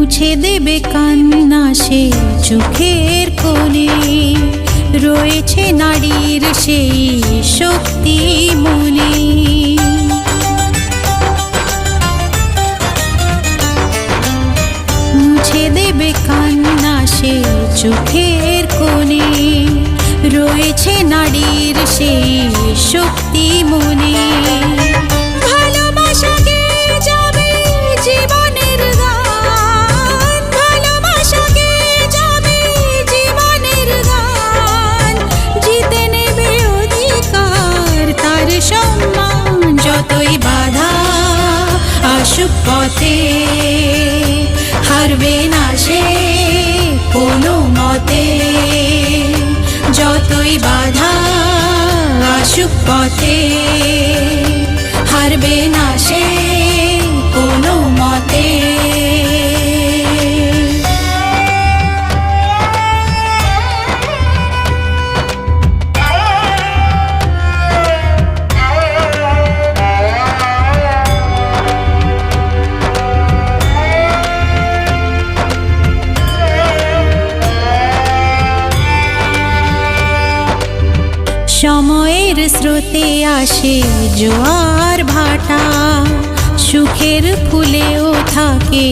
মুছে দেবে কান্না সে চোখের কোণে, রয়েছে নারীর সেই শক্তি মনে। মুছে দেবে কান্না সে চোখের কোণে, রয়েছে নারীর সেই শক্তি মনে। যতই বাধা আসুক পথে, হারবে না সে কোনো মতে। যতই বাধা আসুক পথে, হারবে না সে কোনো মতে। সময়ের স্রোতে আসে জোয়ার ভাটা, সুখের ফুলেও থাকে